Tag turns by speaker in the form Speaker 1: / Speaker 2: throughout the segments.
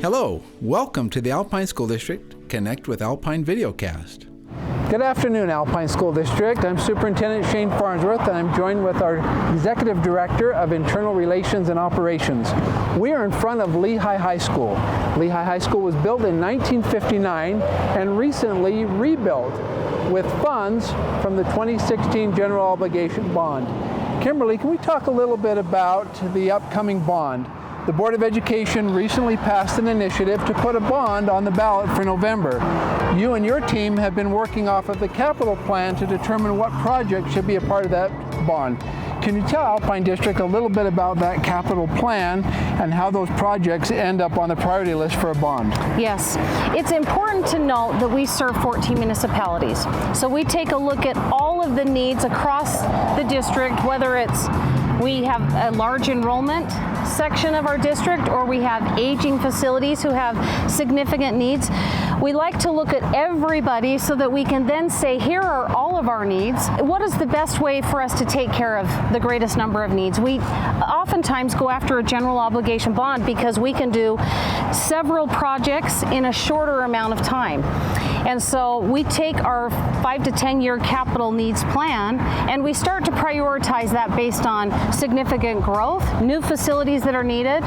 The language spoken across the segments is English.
Speaker 1: Hello, welcome to the Alpine School District Connect with Alpine videocast.
Speaker 2: Good afternoon, Alpine School District. I'm Superintendent Shane Farnsworth, and I'm joined with our Executive Director of Internal Relations and Operations. We are in front of Lehigh High School. Lehigh High School was built in 1959 and recently rebuilt with funds from the 2016 General Obligation Bond. Kimberly, can we talk a little bit about the upcoming bond? The Board of Education recently passed an initiative to put a bond on the ballot for November. You and your team have been working off of the capital plan to determine what project should be a part of that bond. Can you tell Alpine District a little bit about that capital plan and how those projects end up on the priority list for a bond?
Speaker 3: Yes, it's important to note that we serve 14 municipalities. So we take a look at all of the needs across the district, whether it's we have a large enrollment section of our district or we have aging facilities who have significant needs. We like to look at everybody so that we can then say, here are all of our needs. What is the best way for us to take care of the greatest number of needs? We oftentimes go after a general obligation bond because we can do several projects in a shorter amount of time. And so we take our 5 to 10 year capital needs plan and we start to prioritize that based on significant growth, new facilities that are needed.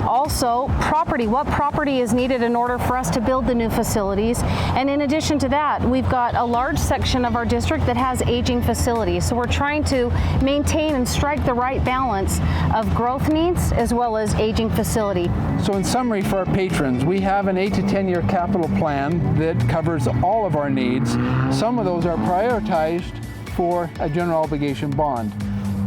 Speaker 3: Also, property, what property is needed in order for us to build the new facilities. And in addition to that, we've got a large section of our district that has aging facilities. So we're trying to maintain and strike the right balance of growth needs as well as aging facility.
Speaker 2: So in summary for our patrons, we have an 8 to 10 year capital plan that covers all of our needs. Some of those are prioritized for a general obligation bond.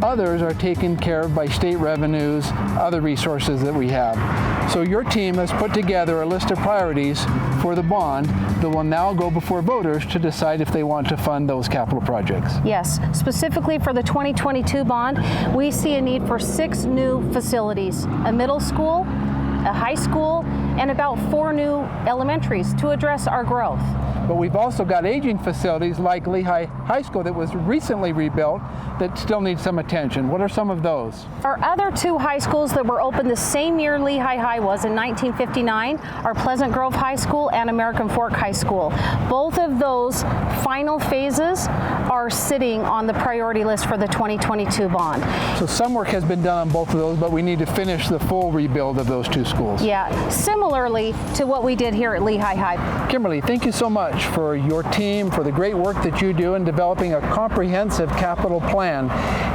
Speaker 2: Others are taken care of by state revenues, other resources that we have. So your team has put together a list of priorities for the bond that will now go before voters to decide if they want to fund those capital projects.
Speaker 3: Yes, specifically for the 2022 bond, we see a need for 6 new facilities, a middle school, a high school, and about 4 new elementaries to address our growth.
Speaker 2: But we've also got aging facilities like Lehigh High School that was recently rebuilt that still need some attention. What are some of those?
Speaker 3: Our other 2 high schools that were opened the same year Lehigh High was in 1959 are Pleasant Grove High School and American Fork High School. Both of those final phases are sitting on the priority list for the 2022 bond.
Speaker 2: So some work has been done on both of those, but we need to finish the full rebuild of those 2 schools.
Speaker 3: Yeah, similarly to what we did here at Lehigh High.
Speaker 2: Kimberly, thank you so much for your team, for the great work that you do in developing a comprehensive capital plan.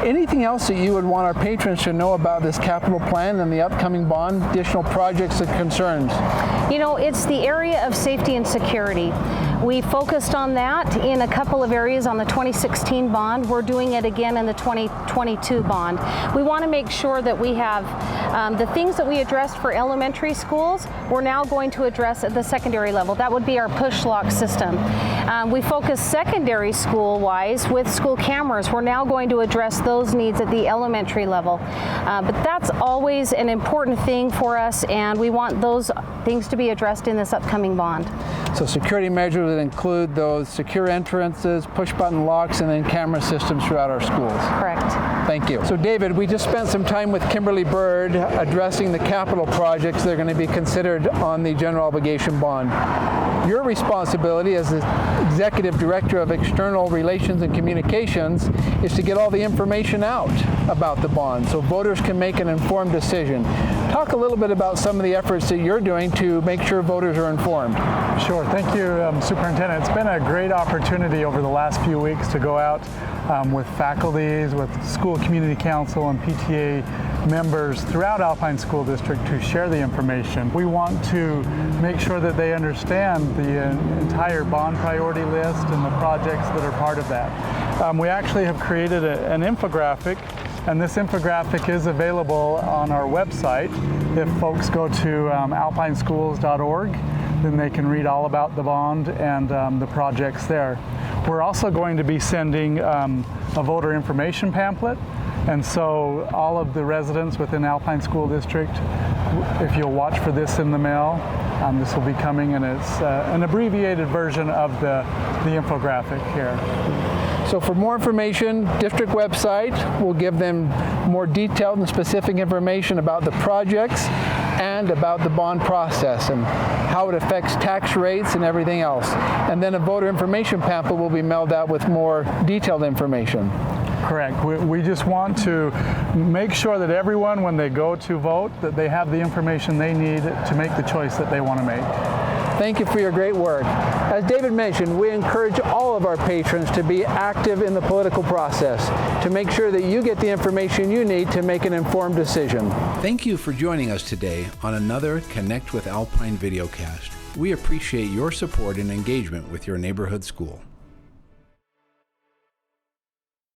Speaker 2: Anything else that you would want our patrons to know about this capital plan and the upcoming bond, additional projects and concerns?
Speaker 3: You know, it's the area of safety and security. We focused on that in a couple of areas on the 2016 bond. We're doing it again in the 2022 bond. We want to make sure that we have the things that we addressed for elementary schools, we're now going to address at the secondary level. That would be our push lock system. We focus secondary school-wise with school cameras. We're now going to address those needs at the elementary level. But that's always an important thing for us, and we want those things to be addressed in this upcoming bond.
Speaker 2: So security measures would include those secure entrances, push-button locks, and then camera systems throughout our schools.
Speaker 3: Correct.
Speaker 2: Thank you. So David, we just spent some time with Kimberly Bird addressing the capital projects that are going to be considered on the general obligation bond. Your responsibility as the Executive Director of External Relations and Communications is to get all the information out about the bond so voters can make an informed decision. Talk a little bit about some of the efforts that you're doing to make sure voters are informed.
Speaker 4: Sure. Thank you, Superintendent. It's been a great opportunity over the last few weeks to go out with faculties, with school community council and PTA members throughout Alpine School District to share the information. We want to make sure that they understand the entire bond priority list and the projects that are part of that. We actually have created an infographic, and this infographic is available on our website. If folks go to alpineschools.org, then they can read all about the bond and the projects there. We're also going to be sending a voter information pamphlet, and so all of the residents within Alpine School District, if you'll watch for this in the mail, this will be coming, and it's an abbreviated version of the infographic here.
Speaker 2: So for more information, district website will give them more detailed and specific information about the projects and about the bond process and how it affects tax rates and everything else. And then a voter information pamphlet will be mailed out with more detailed information.
Speaker 4: Correct. We just want to make sure that everyone, when they go to vote, that they have the information they need to make the choice that they want to make.
Speaker 2: Thank you for your great work. As David mentioned, we encourage all of our patrons to be active in the political process to make sure that you get the information you need to make an informed decision.
Speaker 1: Thank you for joining us today on another Connect with Alpine videocast. We appreciate your support and engagement with your neighborhood school.